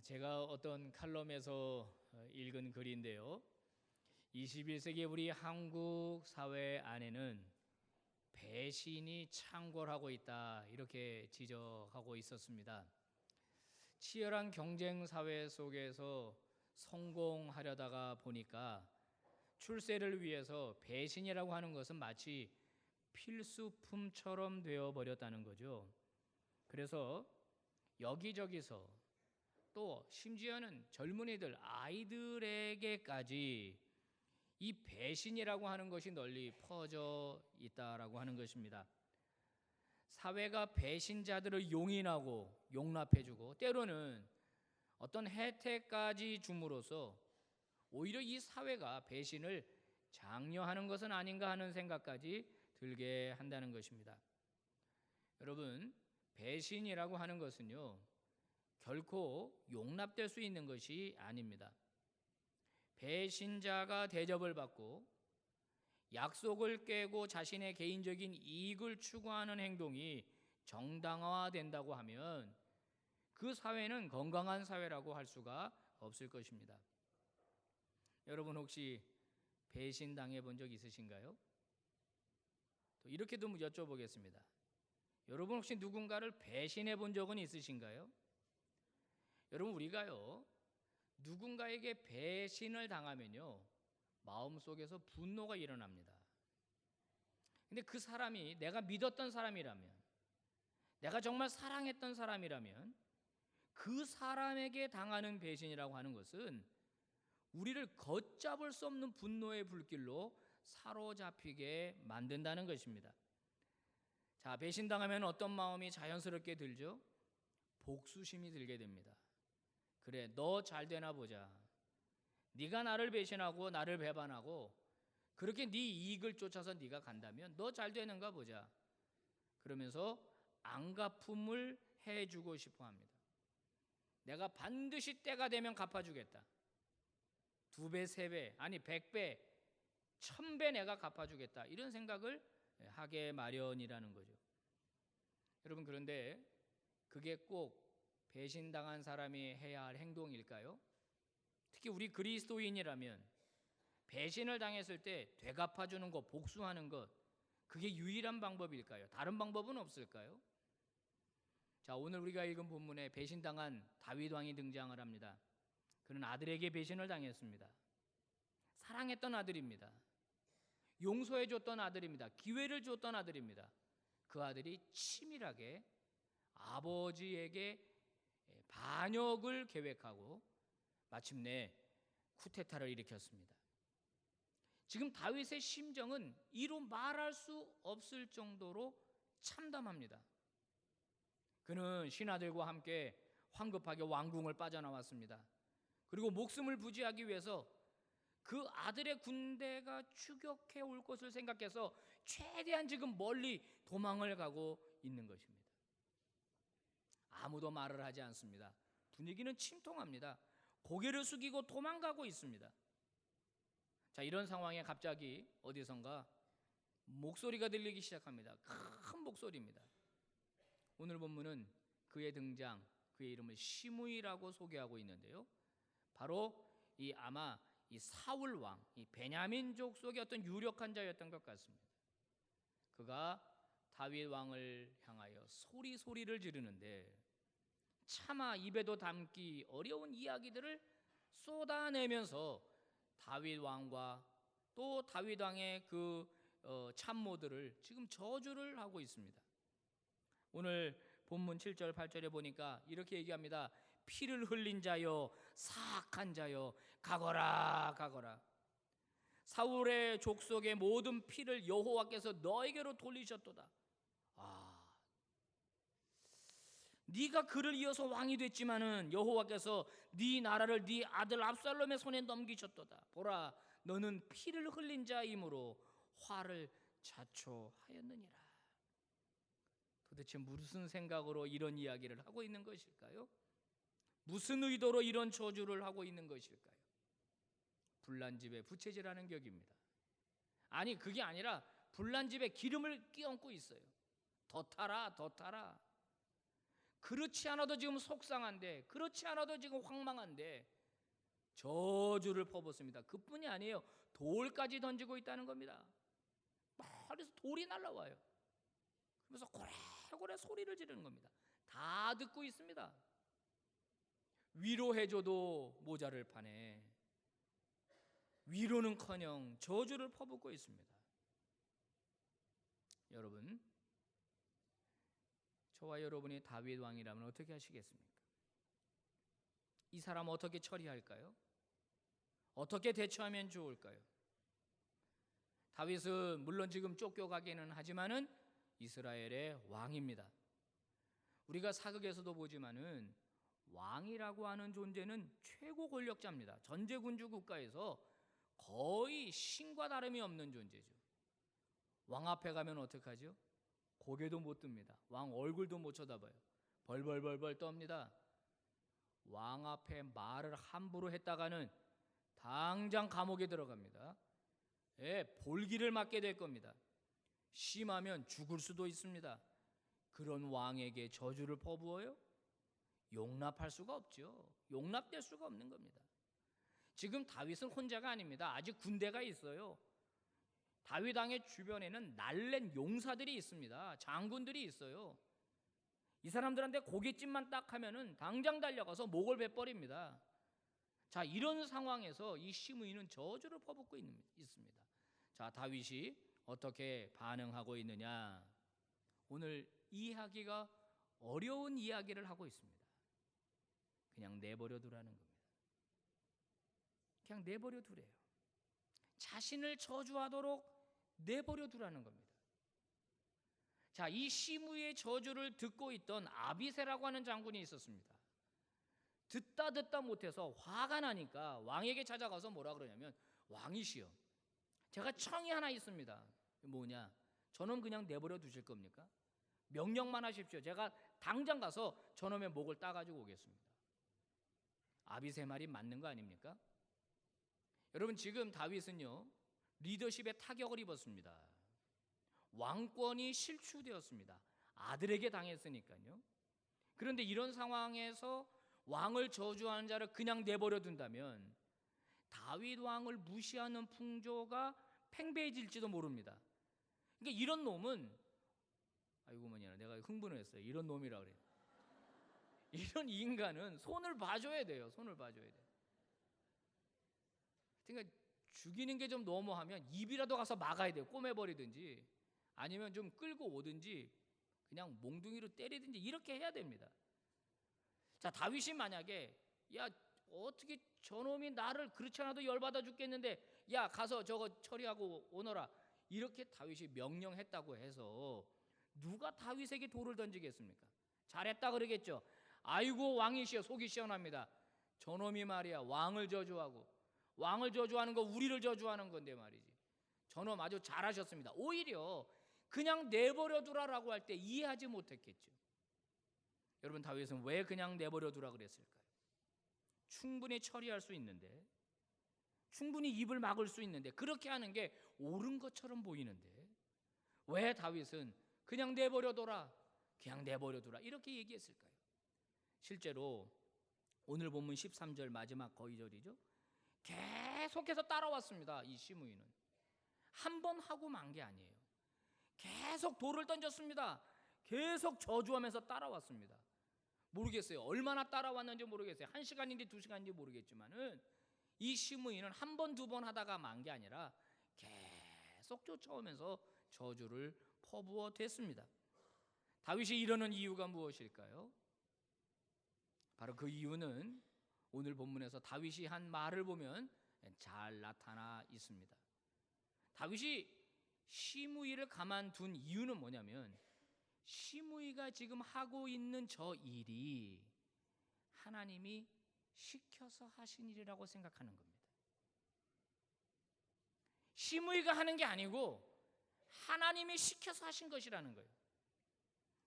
제가 어떤 칼럼에서 읽은 글인데요. 21세기 우리 한국 사회 안에는 배신이 창궐하고 있다, 이렇게 지적하고 있었습니다. 치열한 경쟁 사회 속에서 성공하려다가 보니까 출세를 위해서 배신이라고 하는 것은 마치 필수품처럼 되어버렸다는 거죠. 그래서 여기저기서, 또 심지어는 젊은이들, 아이들에게까지 이 배신이라고 하는 것이 널리 퍼져 있다라고 하는 것입니다. 사회가 배신자들을 용인하고 용납해주고 때로는 어떤 혜택까지 줌으로써 오히려 이 사회가 배신을 장려하는 것은 아닌가 하는 생각까지 들게 한다는 것입니다. 여러분, 배신이라고 하는 것은요, 결코 용납될 수 있는 것이 아닙니다. 배신자가 대접을 받고 약속을 깨고 자신의 개인적인 이익을 추구하는 행동이 정당화된다고 하면 그 사회는 건강한 사회라고 할 수가 없을 것입니다. 여러분, 혹시 배신당해 본 적 있으신가요? 또 이렇게도 여쭤보겠습니다. 여러분, 혹시 누군가를 배신해 본 적은 있으신가요? 여러분, 우리가요, 누군가에게 배신을 당하면요, 마음속에서 분노가 일어납니다. 근데 그 사람이 내가 믿었던 사람이라면, 내가 정말 사랑했던 사람이라면 그 사람에게 당하는 배신이라고 하는 것은 우리를 걷잡을 수 없는 분노의 불길로 사로잡히게 만든다는 것입니다. 자, 배신당하면 어떤 마음이 자연스럽게 들죠? 복수심이 들게 됩니다. 그래, 너 잘 되나 보자. 네가 나를 배신하고 나를 배반하고 그렇게 네 이익을 쫓아서 네가 간다면 너 잘 되는가 보자. 그러면서 안갚음을 해주고 싶어 합니다. 내가 반드시 때가 되면 갚아주겠다. 2배, 3배, 아니 100배, 1000배 내가 갚아주겠다, 이런 생각을 하게 마련이라는 거죠. 여러분, 그런데 그게 꼭 배신당한 사람이 해야 할 행동일까요? 특히 우리 그리스도인이라면 배신을 당했을 때 되갚아주는 것, 복수하는 것, 그게 유일한 방법일까요? 다른 방법은 없을까요? 자, 오늘 우리가 읽은 본문에 배신당한 다윗 왕이 등장을 합니다. 그는 아들에게 배신을 당했습니다. 사랑했던 아들입니다. 용서해줬던 아들입니다. 기회를 줬던 아들입니다. 그 아들이 치밀하게 아버지에게 반역을 계획하고 마침내 쿠데타를 일으켰습니다. 지금 다윗의 심정은 이루 말할 수 없을 정도로 참담합니다. 그는 신하들과 함께 황급하게 왕궁을 빠져나왔습니다. 그리고 목숨을 부지하기 위해서 그 아들의 군대가 추격해 올 것을 생각해서 최대한 지금 멀리 도망을 가고 있는 것입니다. 아무도 말을 하지 않습니다. 분위기는 침통합니다. 고개를 숙이고 도망가고 있습니다. 자, 이런 상황에 갑자기 어디선가 목소리가 들리기 시작합니다. 큰 목소리입니다. 오늘 본문은 그의 등장, 그의 이름을 시므이라고 소개하고 있는데요, 바로 아마 이 사울 왕, 이 베냐민족 속의 어떤 유력한 자였던 것 같습니다. 그가 다윗 왕을 향하여 소리를 지르는데 차마 입에도 담기 어려운 이야기들을 쏟아내면서 다윗 왕과 또 다윗 왕의 그 참모들을 지금 저주를 하고 있습니다. 오늘 본문 7절 8절에 보니까 이렇게 얘기합니다. 피를 흘린 자여, 사악한 자여, 가거라 가거라. 사울의 족속의 모든 피를 여호와께서 너에게로 돌리셨도다. 네가 그를 이어서 왕이 됐지만은 여호와께서 네 나라를 네 아들 압살롬의 손에 넘기셨도다. 보라, 너는 피를 흘린 자이므로 화를 자초하였느니라. 도대체 무슨 생각으로 이런 이야기를 하고 있는 것일까요? 무슨 의도로 이런 저주를 하고 있는 것일까요? 불난 집에 부채질하는 격입니다. 아니, 그게 아니라 불난 집에 기름을 끼얹고 있어요. 더 타라, 더 타라. 그렇지 않아도 지금 속상한데, 그렇지 않아도 지금 황망한데 저주를 퍼붓습니다. 그뿐이 아니에요. 돌까지 던지고 있다는 겁니다. 멀리서 돌이 날라와요. 그래서 고래고래 소리를 지르는 겁니다. 다 듣고 있습니다. 위로해줘도 모자를 파네. 위로는커녕 저주를 퍼붓고 있습니다. 여러분, 저와 여러분이 다윗 왕이라면 어떻게 하시겠습니까? 이 사람 어떻게 처리할까요? 어떻게 대처하면 좋을까요? 다윗은 물론 지금 쫓겨가기는 하지만은 이스라엘의 왕입니다. 우리가 사극에서도 보지만은 왕이라고 하는 존재는 최고 권력자입니다. 전제군주 국가에서 거의 신과 다름이 없는 존재죠. 왕 앞에 가면 어떡하죠? 고개도 못 듭니다. 왕 얼굴도 못 쳐다봐요. 벌벌벌벌 떱니다. 왕 앞에 말을 함부로 했다가는 당장 감옥에 들어갑니다. 볼기를 맞게 될 겁니다. 심하면 죽을 수도 있습니다. 그런 왕에게 저주를 퍼부어요? 용납할 수가 없죠. 용납될 수가 없는 겁니다. 지금 다윗은 혼자가 아닙니다. 아직 군대가 있어요. 다윗 왕의 주변에는 날랜 용사들이 있습니다. 장군들이 있어요. 이 사람들한테 고깃집만 딱 하면은 당장 달려가서 목을 베버립니다. 자, 이런 상황에서 이 시므이는 저주를 퍼붓고 있습니다. 자, 다윗이 어떻게 반응하고 있느냐? 오늘 이해하기가 어려운 이야기를 하고 있습니다. 그냥 내버려 두라는 겁니다. 그냥 내버려 두래요. 자신을 저주하도록 내버려 두라는 겁니다. 자, 이 시므이의 저주를 듣고 있던 아비새라고 하는 장군이 있었습니다. 듣다 못해서 화가 나니까 왕에게 찾아가서 뭐라 그러냐면, 왕이시여, 제가 청이 하나 있습니다. 뭐냐? 저놈 그냥 내버려 두실 겁니까? 명령만 하십시오. 제가 당장 가서 저놈의 목을 따가지고 오겠습니다. 아비새 말이 맞는 거 아닙니까? 여러분, 지금 다윗은요, 리더십에 타격을 입었습니다. 왕권이 실추되었습니다. 아들에게 당했으니까요. 그런데 이런 상황에서 왕을 저주하는 자를 그냥 내버려 둔다면 다윗 왕을 무시하는 풍조가 팽배해질지도 모릅니다. 그러니까 이런 놈은, 아이고 뭐냐, 내가 흥분을 했어요. 이런 놈이라 그래요. 이런 인간은 손을 봐줘야 돼요. 손을 봐줘야 돼요. 그러니까 죽이는 게 좀 너무하면 입이라도 가서 막아야 돼요. 꼬매버리든지 아니면 좀 끌고 오든지 그냥 몽둥이로 때리든지 이렇게 해야 됩니다. 자, 다윗이 만약에, 야, 어떻게 저놈이 나를 그렇지 않아도 열받아 죽겠는데, 야, 가서 저거 처리하고 오너라, 이렇게 다윗이 명령했다고 해서 누가 다윗에게 돌을 던지겠습니까? 잘했다 그러겠죠. 아이고 왕이시여, 속이 시원합니다. 저놈이 말이야 왕을 저주하고, 왕을 저주하는 거 우리를 저주하는 건데 말이지. 저놈 아주 잘하셨습니다. 오히려 그냥 내버려 두라라고 할 때 이해하지 못했겠죠. 여러분, 다윗은 왜 그냥 내버려 두라 그랬을까요? 충분히 처리할 수 있는데, 충분히 입을 막을 수 있는데, 그렇게 하는 게 옳은 것처럼 보이는데 왜 다윗은 그냥 내버려 둬라, 그냥 내버려 두라 이렇게 얘기했을까요? 실제로 오늘 본문 13절 마지막 거의절이죠. 계속해서 따라왔습니다. 이 시므이는 한 번 하고 만 게 아니에요. 계속 돌을 던졌습니다. 계속 저주하면서 따라왔습니다. 모르겠어요. 얼마나 따라왔는지 모르겠어요. 1시간인지 2시간인지 모르겠지만은 이 시므이는 한 번, 두 번 하다가 만 게 아니라 계속 쫓아오면서 저주를 퍼부어 댔습니다. 다윗이 이러는 이유가 무엇일까요? 바로 그 이유는 오늘 본문에서 다윗이 한 말을 보면 잘 나타나 있습니다. 다윗이 시므이를 가만둔 이유는 뭐냐면, 시므이가 지금 하고 있는 저 일이 하나님이 시켜서 하신 일이라고 생각하는 겁니다. 시므이가 하는 게 아니고 하나님이 시켜서 하신 것이라는 거예요.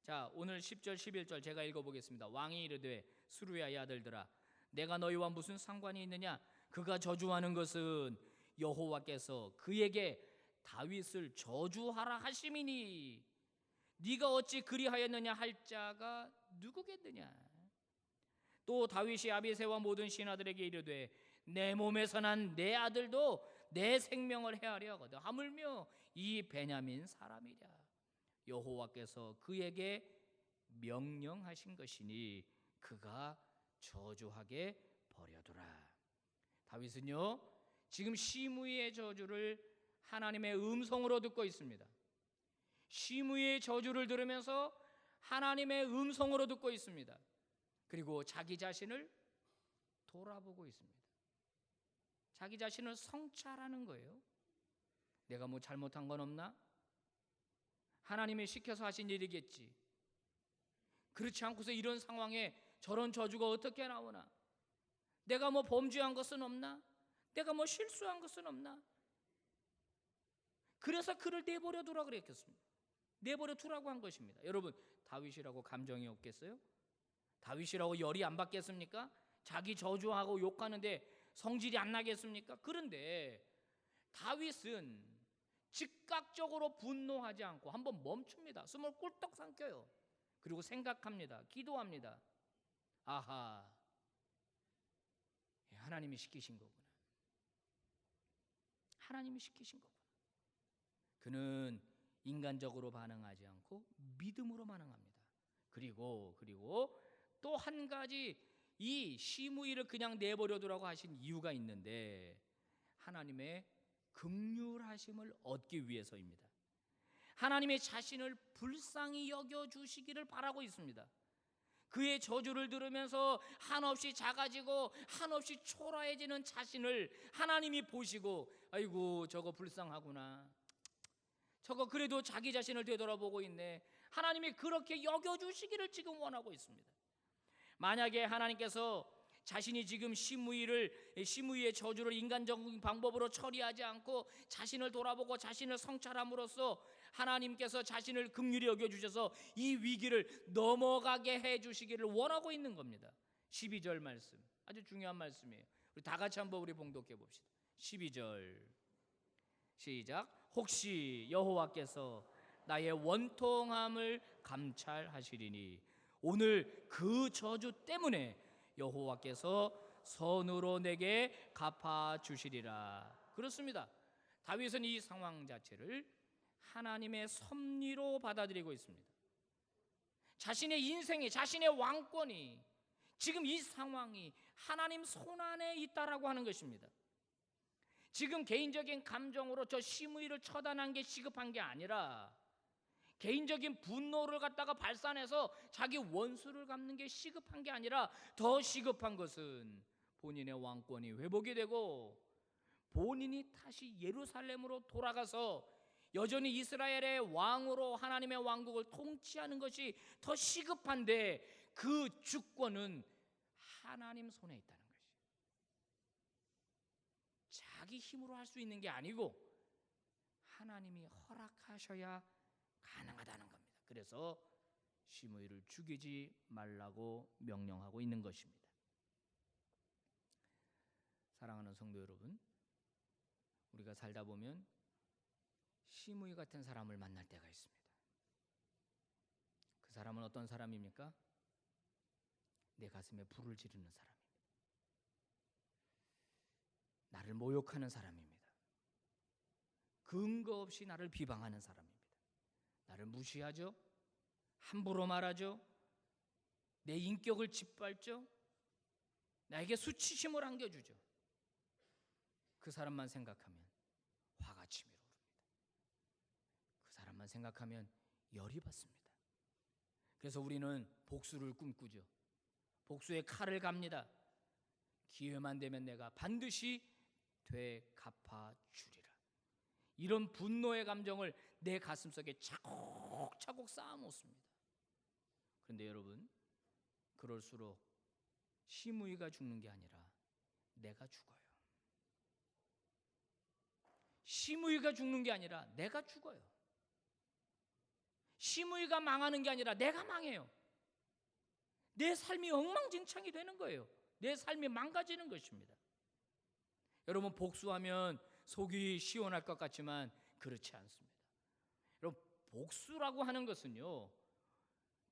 자, 오늘 10절 11절 제가 읽어보겠습니다. 왕이 이르되 스루야의 아들들아, 내가 너희와 무슨 상관이 있느냐? 그가 저주하는 것은 여호와께서 그에게 다윗을 저주하라 하심이니 네가 어찌 그리하였느냐 할 자가 누구겠느냐. 또 다윗이 아비새와 모든 신하들에게 이르되 내 몸에서 난 내 아들도 내 생명을 해하려 하거든 하물며 이 베냐민 사람이랴. 여호와께서 그에게 명령하신 것이니 그가 저주하게 버려두라. 다윗은요 지금 시므이의 저주를 하나님의 음성으로 듣고 있습니다. 시므이의 저주를 들으면서 하나님의 음성으로 듣고 있습니다. 그리고 자기 자신을 돌아보고 있습니다. 자기 자신을 성찰하는 거예요. 내가 뭐 잘못한 건 없나? 하나님이 시켜서 하신 일이겠지. 그렇지 않고서 이런 상황에 저런 저주가 어떻게 나오나? 내가 뭐 범죄한 것은 없나? 내가 뭐 실수한 것은 없나? 그래서 그를 내버려 두라 그랬겠습니다. 내버려 두라고 한 것입니다. 여러분, 다윗이라고 감정이 없겠어요? 다윗이라고 열이 안 받겠습니까? 자기 저주하고 욕하는데 성질이 안 나겠습니까? 그런데 다윗은 즉각적으로 분노하지 않고 한번 멈춥니다. 숨을 꿀떡 삼켜요. 그리고 생각합니다. 기도합니다. 아하, 하나님이 시키신 거구나. 하나님이 시키신 거구나. 그는 인간적으로 반응하지 않고 믿음으로 반응합니다. 그리고 또 한 가지 이 시므이를 그냥 내버려두라고 하신 이유가 있는데 하나님의 긍휼하심을 얻기 위해서입니다. 하나님의 자신을 불쌍히 여겨주시기를 바라고 있습니다. 그의 저주를 들으면서 한없이 작아지고 한없이 초라해지는 자신을 하나님이 보시고 아이고 저거 불쌍하구나, 저거 그래도 자기 자신을 되돌아보고 있네, 하나님이 그렇게 여겨주시기를 지금 원하고 있습니다. 만약에 하나님께서 자신이 지금 시므이의 저주를 인간적인 방법으로 처리하지 않고 자신을 돌아보고 자신을 성찰함으로써 하나님께서 자신을 긍휼히 여겨주셔서 이 위기를 넘어가게 해주시기를 원하고 있는 겁니다. 12절 말씀 아주 중요한 말씀이에요. 우리 다 같이 한번 우리 봉독해 봅시다. 12절 시작. 혹시 여호와께서 나의 원통함을 감찰하시리니 오늘 그 저주 때문에 여호와께서 선으로 내게 갚아주시리라. 그렇습니다. 다윗은 이 상황 자체를 하나님의 섭리로 받아들이고 있습니다. 자신의 인생이, 자신의 왕권이 지금 이 상황이 하나님 손안에 있다라고 하는 것입니다. 지금 개인적인 감정으로 저 시므이를 처단한 게 시급한 게 아니라 개인적인 분노를 갖다가 발산해서 자기 원수를 갚는 게 시급한 게 아니라 더 시급한 것은 본인의 왕권이 회복이 되고 본인이 다시 예루살렘으로 돌아가서 여전히 이스라엘의 왕으로 하나님의 왕국을 통치하는 것이 더 시급한데 그 주권은 하나님 손에 있다는 것이에요. 자기 힘으로 할 수 있는 게 아니고 하나님이 허락하셔야 가능하다는 겁니다. 그래서 시므이를 죽이지 말라고 명령하고 있는 것입니다. 사랑하는 성도 여러분, 우리가 살다 보면 시므이 같은 사람을 만날 때가 있습니다. 그 사람은 어떤 사람입니까? 내 가슴에 불을 지르는 사람입니다. 나를 모욕하는 사람입니다. 근거 없이 나를 비방하는 사람입니다. 나를 무시하죠. 함부로 말하죠. 내 인격을 짓밟죠. 나에게 수치심을 안겨주죠. 그 사람만 생각하면 화가 치밀어 오릅니다. 그 사람만 생각하면 열이 받습니다. 그래서 우리는 복수를 꿈꾸죠. 복수의 칼을 갑니다. 기회만 되면 내가 반드시 되갚아주리라. 이런 분노의 감정을 내 가슴속에 차곡차곡 쌓아놓습니다. 그런데 여러분, 그럴수록 시므이가 죽는 게 아니라 내가 죽어요. 시므이가 죽는 게 아니라 내가 죽어요. 시므이가 망하는 게 아니라 내가 망해요. 내 삶이 엉망진창이 되는 거예요. 내 삶이 망가지는 것입니다. 여러분, 복수하면 속이 시원할 것 같지만 그렇지 않습니다. 여러분, 복수라고 하는 것은요,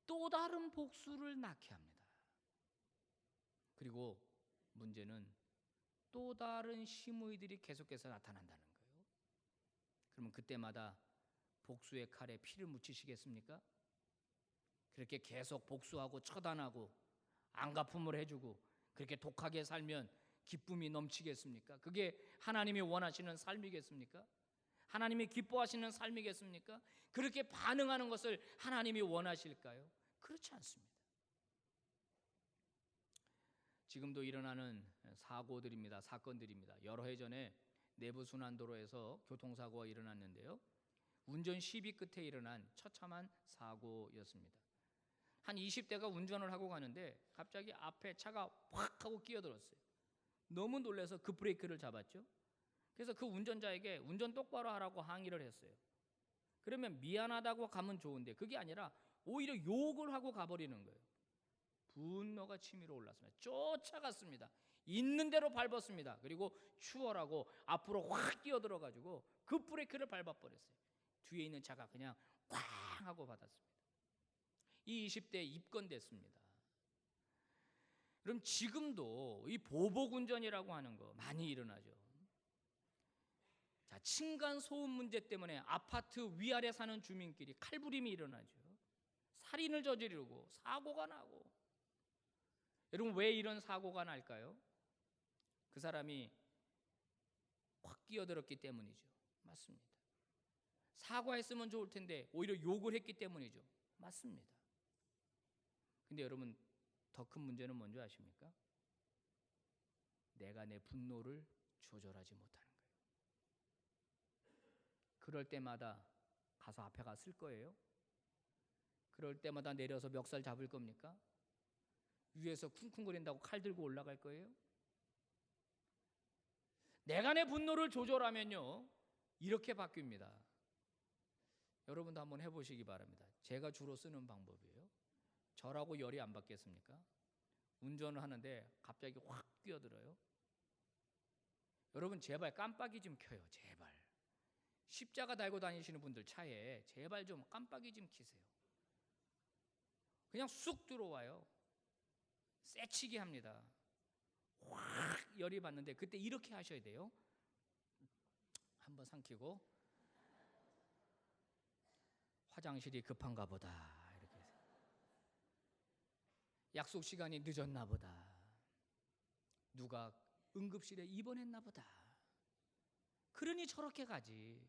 또 다른 복수를 낳게 합니다. 그리고 문제는 또 다른 시므이들이 계속해서 나타난다는 거예요. 그러면 그때마다 복수의 칼에 피를 묻히시겠습니까? 그렇게 계속 복수하고 처단하고 안갚음을 해주고 그렇게 독하게 살면 기쁨이 넘치겠습니까? 그게 하나님이 원하시는 삶이겠습니까? 하나님이 기뻐하시는 삶이겠습니까? 그렇게 반응하는 것을 하나님이 원하실까요? 그렇지 않습니다. 지금도 일어나는 사고들입니다. 사건들입니다. 여러 해 전에 내부순환도로에서 교통사고가 일어났는데요, 운전 시비 끝에 일어난 처참한 사고였습니다. 한 20대가 운전을 하고 가는데 갑자기 앞에 차가 확 하고 끼어들었어요. 너무 놀라서 급브레이크를 잡았죠. 그래서 그 운전자에게 운전 똑바로 하라고 항의를 했어요. 그러면 미안하다고 가면 좋은데 그게 아니라 오히려 욕을 하고 가버리는 거예요. 분노가 치밀어 올랐습니다. 쫓아갔습니다. 있는 대로 밟았습니다. 그리고 추월하고 앞으로 확 끼어들어가지고 급브레이크를 밟아버렸어요. 뒤에 있는 차가 그냥 꽝 하고 받았습니다. 이 20대에 입건됐습니다. 그럼 지금도 이 보복운전이라고 하는 거 많이 일어나죠. 자, 층간 소음 문제 때문에 아파트 위아래 사는 주민끼리 칼부림이 일어나죠. 살인을 저지르고 사고가 나고. 여러분, 왜 이런 사고가 날까요? 그 사람이 확 끼어들었기 때문이죠. 맞습니다. 사과했으면 좋을 텐데 오히려 욕을 했기 때문이죠. 맞습니다. 근데 여러분, 더 큰 문제는 뭔지 아십니까? 내가 내 분노를 조절하지 못하는 거예요. 그럴 때마다 가서 앞에 갔을 거예요? 그럴 때마다 내려서 멱살 잡을 겁니까? 위에서 쿵쿵거린다고 칼 들고 올라갈 거예요? 내가 내 분노를 조절하면요, 이렇게 바뀝니다. 여러분도 한번 해보시기 바랍니다. 제가 주로 쓰는 방법이에요. 저라고 열이 안 받겠습니까? 운전을 하는데 갑자기 확 끼어들어요. 여러분, 제발 깜빡이 좀 켜요. 제발. 십자가 달고 다니시는 분들 차에 제발 좀 깜빡이 좀 켜세요. 그냥 쑥 들어와요. 새치기 합니다. 확 열이 받는데 그때 이렇게 하셔야 돼요. 한번 삼키고, 화장실이 급한가 보다. 이렇게. 약속 시간이 늦었나 보다. 누가 응급실에 입원했나 보다. 그러니 저렇게 가지.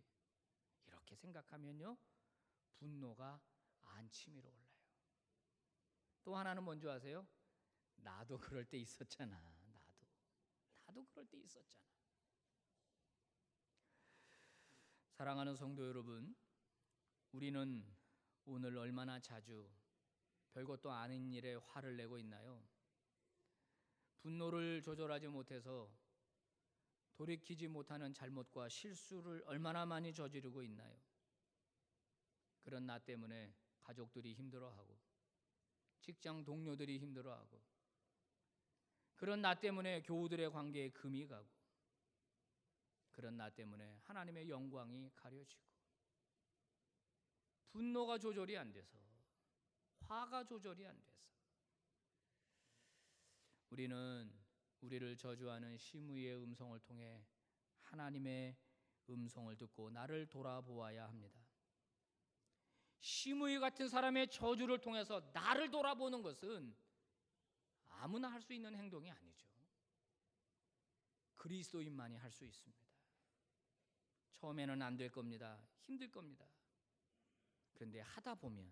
이렇게 생각하면요, 분노가 안 치밀어 올라요. 또 하나는 뭔지 아세요? 나도 그럴 때 있었잖아. 나도 그럴 때 있었잖아. 사랑하는 성도 여러분, 우리는 오늘 얼마나 자주 별것도 아닌 일에 화를 내고 있나요? 분노를 조절하지 못해서 돌이키지 못하는 잘못과 실수를 얼마나 많이 저지르고 있나요? 그런 나 때문에 가족들이 힘들어하고, 직장 동료들이 힘들어하고, 그런 나 때문에 교우들의 관계에 금이 가고, 그런 나 때문에 하나님의 영광이 가려지고, 분노가 조절이 안 돼서, 화가 조절이 안 돼서 우리는 우리를 저주하는 시므이의 음성을 통해 하나님의 음성을 듣고 나를 돌아보아야 합니다. 시므이 같은 사람의 저주를 통해서 나를 돌아보는 것은 아무나 할 수 있는 행동이 아니죠. 그리스도인만이 할 수 있습니다. 처음에는 안 될 겁니다. 힘들 겁니다. 그런데 하다 보면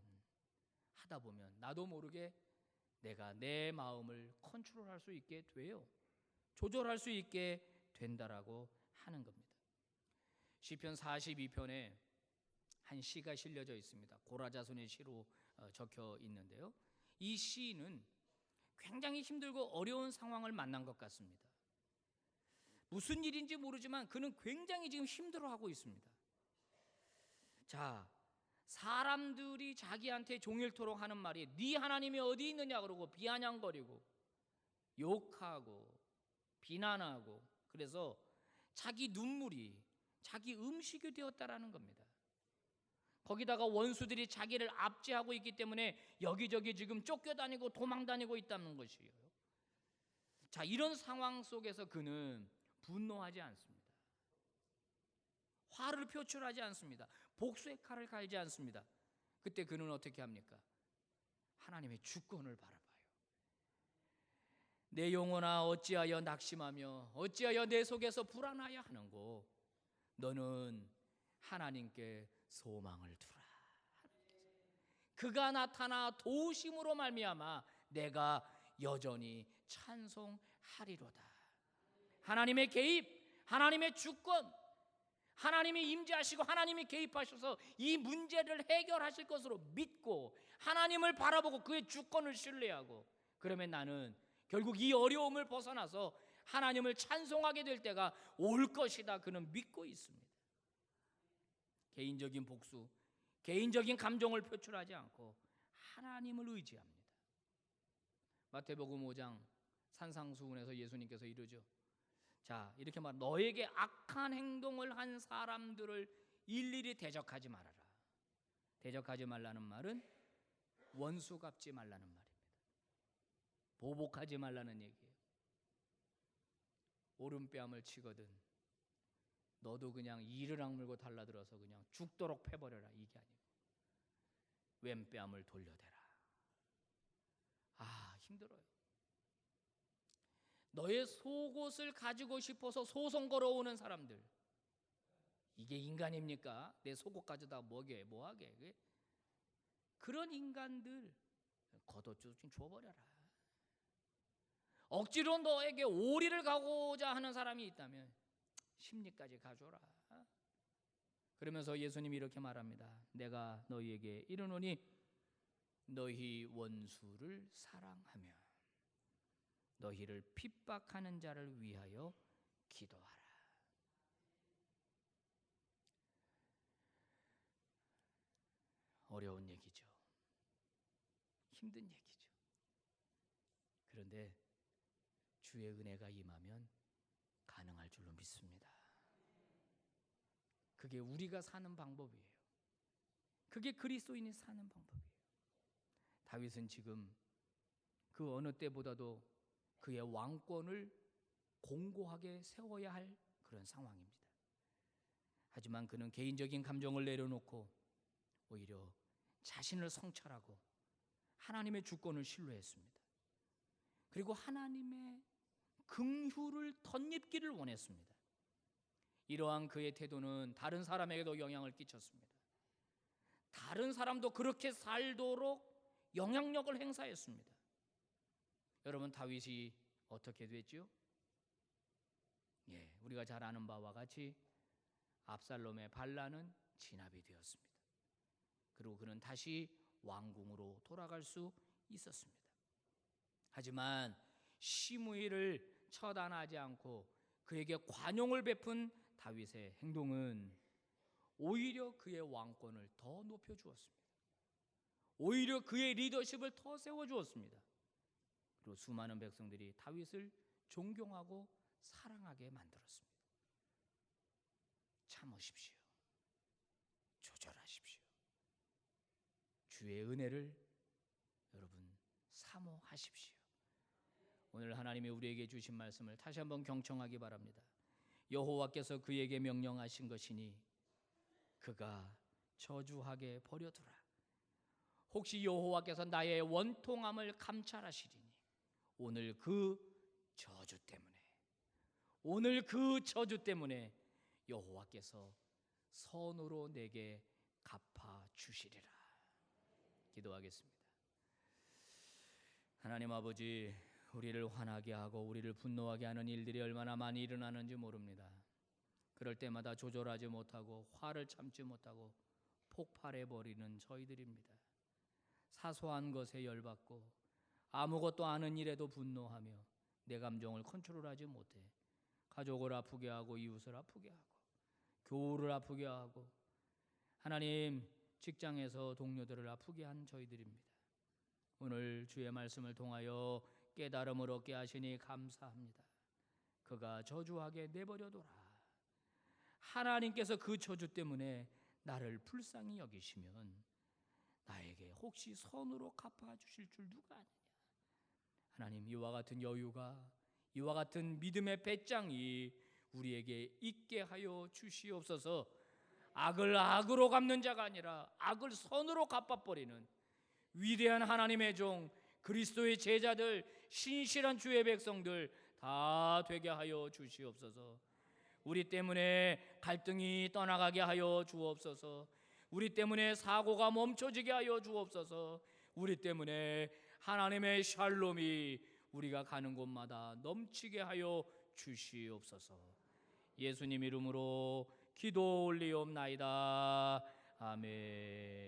나도 모르게 내가 내 마음을 컨트롤할 수 있게 돼요. 조절할 수 있게 된다라고 하는 겁니다. 시편 42편에 한 시가 실려져 있습니다. 고라자손의 시로 적혀 있는데요, 이 시는 굉장히 힘들고 어려운 상황을 만난 것 같습니다. 무슨 일인지 모르지만 그는 굉장히 지금 힘들어하고 있습니다. 자, 사람들이 자기한테 종일토록 하는 말이 네 하나님이 어디 있느냐 그러고 비아냥거리고 욕하고 비난하고, 그래서 자기 눈물이 자기 음식이 되었다라는 겁니다. 거기다가 원수들이 자기를 압제하고 있기 때문에 여기저기 지금 쫓겨다니고 도망다니고 있다는 것이에요. 자, 이런 상황 속에서 그는 분노하지 않습니다. 화를 표출하지 않습니다. 복수의 칼을 갈지 않습니다. 그때 그는 어떻게 합니까? 하나님의 주권을 바라봐요. 내 영혼아 어찌하여 낙심하며 어찌하여 내 속에서 불안하여 하는고, 너는 하나님께 소망을 두라. 그가 나타나 도우심으로 말미암아 내가 여전히 찬송하리로다. 하나님의 개입, 하나님의 주권, 하나님이 임재하시고 하나님이 개입하셔서 이 문제를 해결하실 것으로 믿고 하나님을 바라보고 그의 주권을 신뢰하고, 그러면 나는 결국 이 어려움을 벗어나서 하나님을 찬송하게 될 때가 올 것이다. 그는 믿고 있습니다. 개인적인 복수, 개인적인 감정을 표출하지 않고 하나님을 의지합니다. 마태복음 5장 산상수훈에서 예수님께서 이르죠. 자, 이렇게 말, 너에게 악한 행동을 한 사람들을 일일이 대적하지 말아라. 대적하지 말라는 말은 원수 갚지 말라는 말입니다. 보복하지 말라는 얘기예요. 오른뺨을 치거든 너도 그냥 이를 악물고 달라들어서 그냥 죽도록 패버려라, 이게 아니고 왼뺨을 돌려대라. 아, 힘들어요. 너의 속옷을 가지고 싶어서 소송 걸어오는 사람들, 이게 인간입니까? 내 속옷 가져다 뭐하게? 그런 인간들 걷어 좀 줘버려라. 억지로 너에게 오리를 가고자 하는 사람이 있다면 심리까지 가져라. 그러면서 예수님이 이렇게 말합니다. 내가 너희에게 이르노니 너희 원수를 사랑하며 너희를 핍박하는 자를 위하여 기도하라. 어려운 얘기죠. 힘든 얘기죠. 그런데 주의 은혜가 임하면 가능할 줄로 믿습니다. 그게 우리가 사는 방법이에요. 그게 그리스도인이 사는 방법이에요. 다윗은 지금 그 어느 때보다도 그의 왕권을 공고하게 세워야 할 그런 상황입니다. 하지만 그는 개인적인 감정을 내려놓고 오히려 자신을 성찰하고 하나님의 주권을 신뢰했습니다. 그리고 하나님의 긍휼을 덧입기를 원했습니다. 이러한 그의 태도는 다른 사람에게도 영향을 끼쳤습니다. 다른 사람도 그렇게 살도록 영향력을 행사했습니다. 여러분, 다윗이 어떻게 됐죠? 우리가 잘 아는 바와 같이 압살롬의 반란은 진압이 되었습니다. 그리고 그는 다시 왕궁으로 돌아갈 수 있었습니다. 하지만 시므이를 처단하지 않고 그에게 관용을 베푼 다윗의 행동은 오히려 그의 왕권을 더 높여주었습니다. 오히려 그의 리더십을 더 세워주었습니다. 그리고 수많은 백성들이 다윗을 존경하고 사랑하게 만들었습니다. 참으십시오. 조절하십시오. 주의 은혜를 여러분 사모하십시오. 오늘 하나님이 우리에게 주신 말씀을 다시 한번 경청하기 바랍니다. 여호와께서 그에게 명령하신 것이니 그가 저주하게 버려두라. 혹시 여호와께서 나의 원통함을 감찰하시리니 오늘 그 저주 때문에 여호와께서 선으로 내게 갚아 주시리라. 기도하겠습니다. 하나님 아버지, 우리를 화나게 하고 우리를 분노하게 하는 일들이 얼마나 많이 일어나는지 모릅니다. 그럴 때마다 조절하지 못하고 화를 참지 못하고 폭발해버리는 저희들입니다. 사소한 것에 열받고 아무것도 아는 일에도 분노하며 내 감정을 컨트롤하지 못해 가족을 아프게 하고 이웃을 아프게 하고 교우를 아프게 하고 하나님 직장에서 동료들을 아프게 한 저희들입니다. 오늘 주의 말씀을 통하여 깨달음을 얻게 하시니 감사합니다. 그가 저주하게 내버려둬라. 하나님께서 그 저주 때문에 나를 불쌍히 여기시면 나에게 혹시 선으로 갚아주실 줄 누가 아느냐. 하나님, 이와 같은 여유가, 이와 같은 믿음의 배짱이 우리에게 있게 하여 주시옵소서. 악을 악으로 갚는 자가 아니라 악을 선으로 갚아버리는 위대한 하나님의 종, 그리스도의 제자들, 신실한 주의 백성들 다 되게 하여 주시옵소서. 우리 때문에 갈등이 떠나가게 하여 주옵소서. 우리 때문에 사고가 멈춰지게 하여 주옵소서. 우리 때문에 하나님의 샬롬이 우리가 가는 곳마다 넘치게 하여 주시옵소서. 예수님 이름으로 기도 올리옵나이다. 아멘.